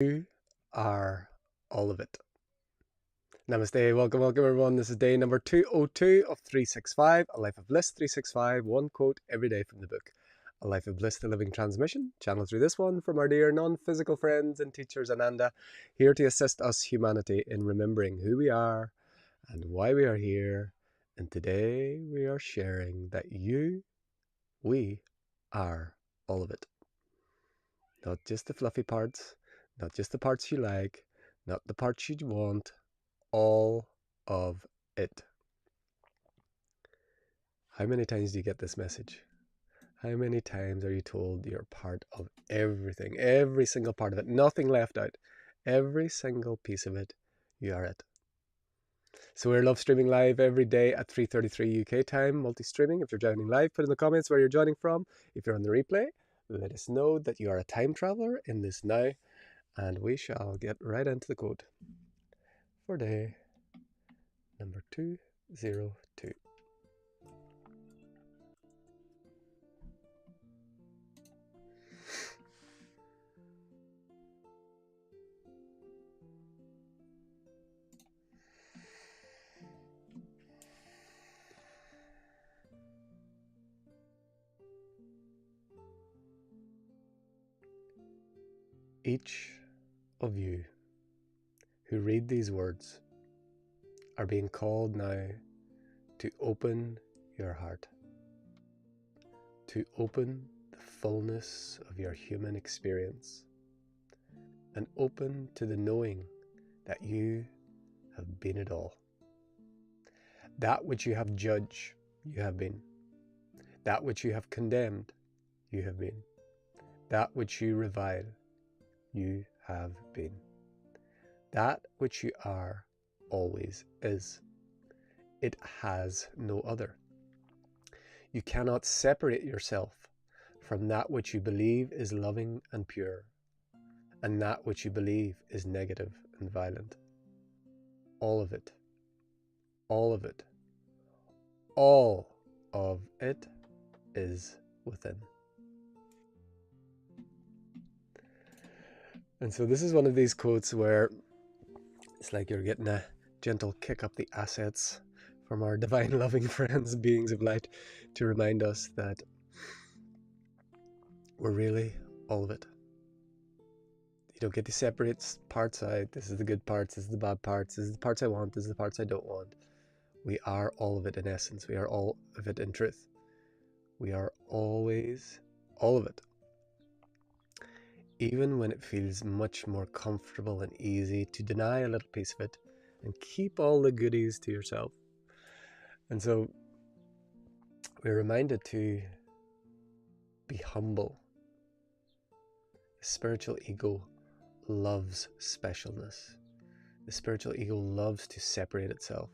You are all of it. Namaste, welcome everyone. This is day number 202 of 365, A Life of Bliss 365, one quote every day from the book. A Life of Bliss, the living transmission, channeled through this one from our dear non-physical friends and teachers AnandA, here to assist us humanity in remembering who we are and why we are here. And today we are sharing that we are all of it. Not just the fluffy parts, not just the parts you like, not the parts you want, all of it. How many times do you get this message? How many times are you told you're part of everything, every single part of it, nothing left out, every single piece of it, you are it. So we're live streaming live every day at 3:33 UK time, multi-streaming. If you're joining live, put in the comments where you're joining from. If you're on the replay, let us know that you are a time traveler in this now, and we shall get right into the quote for day number 202. Each of you who read these words are being called now to open your heart, to open the fullness of your human experience, and open to the knowing that you have been it all. That which you have judged, you have been. That which you have condemned, you have been. That which you revile, you have been. That which you are always is. It has no other. You cannot separate yourself from that which you believe is loving and pure, and that which you believe is negative and violent. All of it, all of it, all of it is within. And so this is one of these quotes where it's like you're getting a gentle kick up the assets from our divine loving friends, beings of light, to remind us that we're really all of it. You don't get to separate parts out. This is the good parts, this is the bad parts, this is the parts I want, this is the parts I don't want. We are all of it in essence. We are all of it in truth. We are always all of it. Even when it feels much more comfortable and easy to deny a little piece of it and keep all the goodies to yourself. And so we're reminded to be humble. The spiritual ego loves specialness. The spiritual ego loves to separate itself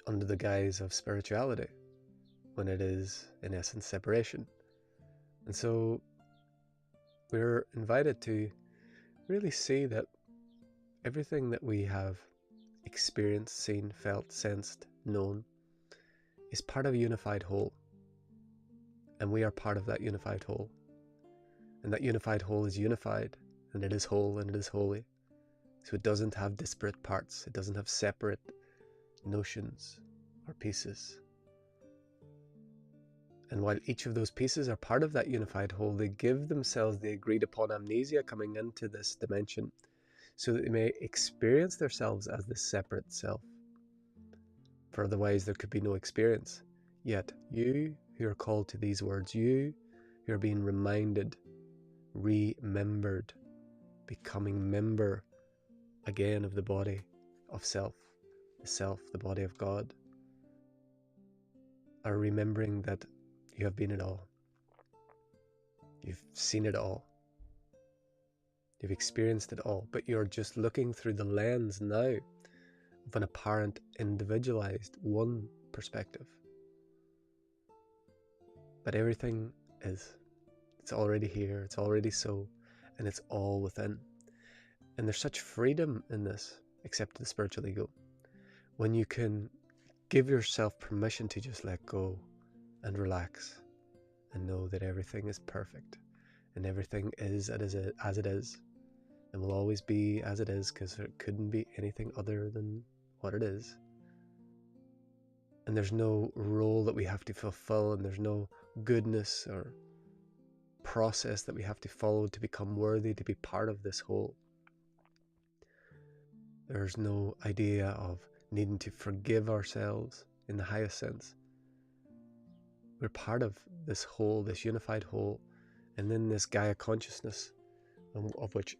under the guise of spirituality, when it is in essence separation. And so we're invited to really see that everything that we have experienced, seen, felt, sensed, known is part of a unified whole. And we are part of that unified whole. And that unified whole is unified, and it is whole, and it is holy. So it doesn't have disparate parts. It doesn't have separate notions or pieces. And while each of those pieces are part of that unified whole, they give themselves the agreed upon amnesia coming into this dimension so that they may experience themselves as the separate self. For otherwise there could be no experience. Yet you who are called to these words, you who are being reminded, remembered, becoming member again of the body of self, the body of God, are remembering that you have been it all. You've seen it all. You've experienced it all, but you're just looking through the lens now of an apparent individualized one perspective. But everything is. It's already here, it's already so, and it's all within. And there's such freedom in this, except the spiritual ego, when you can give yourself permission to just let go and relax and know that everything is perfect and everything is as it is, and will always be as it is, because it couldn't be anything other than what it is. And there's no role that we have to fulfill, and there's no goodness or process that we have to follow to become worthy to be part of this whole. There's no idea of needing to forgive ourselves in the highest sense. We're part of this whole, this unified whole, and in this Gaia consciousness, of which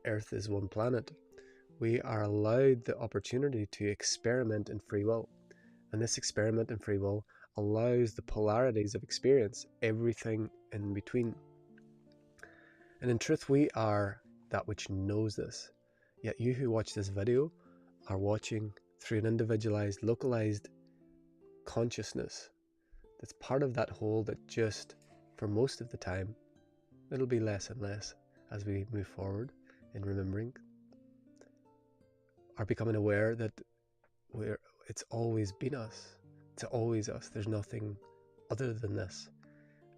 Earth is one planet, we are allowed the opportunity to experiment in free will. And this experiment in free will allows the polarities of experience, everything in between. And in truth, we are that which knows this. Yet you who watch this video are watching through an individualized, localized consciousness that's part of that whole, that just, for most of the time, it'll be less and less as we move forward in remembering, are becoming aware that it's always been us. It's always us. There's nothing other than this.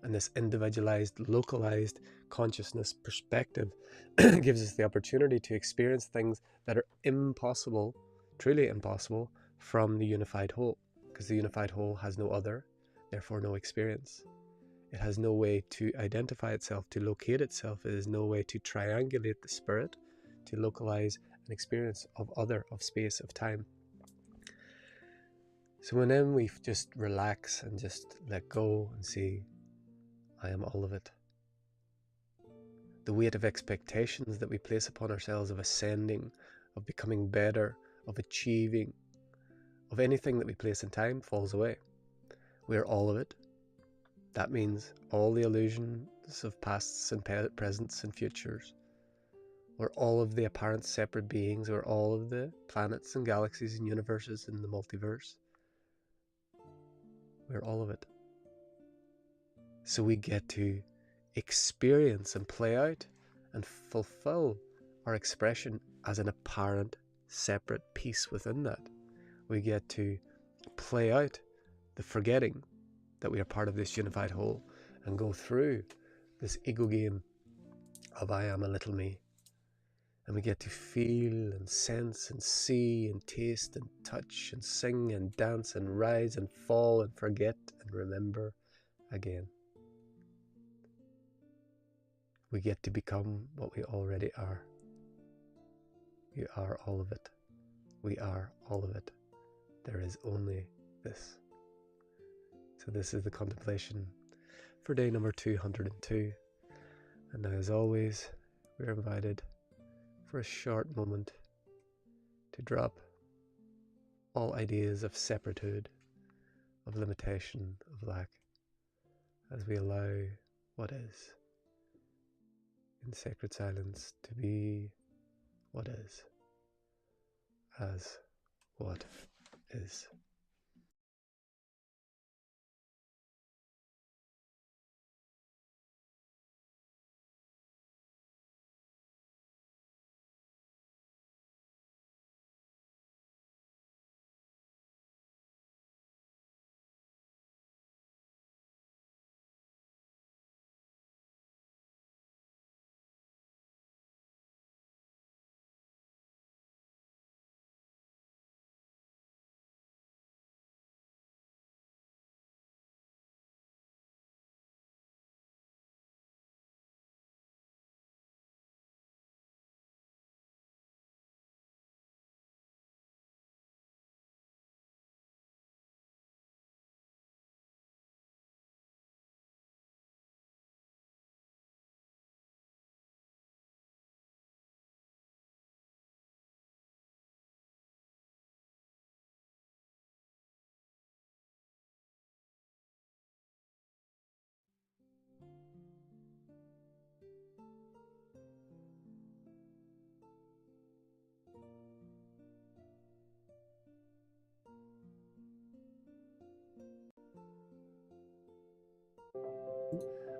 And this individualized, localized consciousness perspective gives us the opportunity to experience things that are impossible, truly impossible, from the unified whole. Because the unified whole has no other, therefore no experience. It has no way to identify itself, to locate itself. It has no way to triangulate the spirit, to localize an experience of other, of space, of time. So when then we just relax and just let go and see, I am all of it. The weight of expectations that we place upon ourselves of ascending, of becoming better, of achieving, of anything that we place in time falls away. We are all of it. That means all the illusions of pasts and presents and futures. We're all of the apparent separate beings. We're all of the planets and galaxies and universes in the multiverse. We're all of it. So we get to experience and play out and fulfill our expression as an apparent separate piece within that. We get to play out the forgetting that we are part of this unified whole and go through this ego game of I am a little me. And we get to feel and sense and see and taste and touch and sing and dance and rise and fall and forget and remember again. We get to become what we already are. You are all of it. We are all of it. There is only this. So this is the contemplation for day number 202. And now, as always, we're invited for a short moment to drop all ideas of separatehood, of limitation, of lack, as we allow what is in sacred silence to be what is, as what is.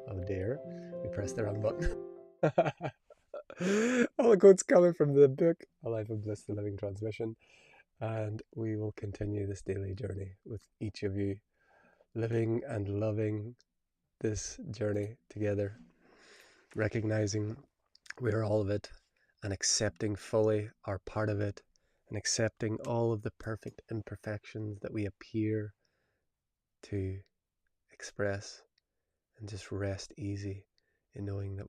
Oh dear, we pressed the wrong button. All the quotes coming from the book A Life of Bliss, the Living Transmission. And we will continue this daily journey with each of you, living and loving this journey together, recognizing we are all of it, and accepting fully our part of it, and accepting all of the perfect imperfections that we appear to express, and just rest easy in knowing that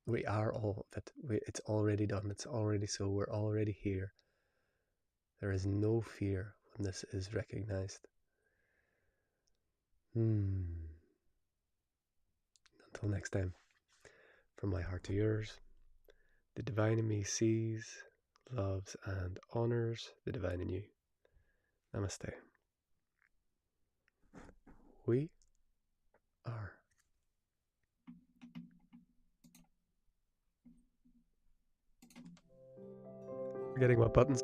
we are all of it. It's already done. It's already so. We're already here. There is no fear when this is recognized. Until next time, from my heart to yours, the divine in me sees, loves, and honors the divine in you. Namaste. We are. Forgetting what buttons.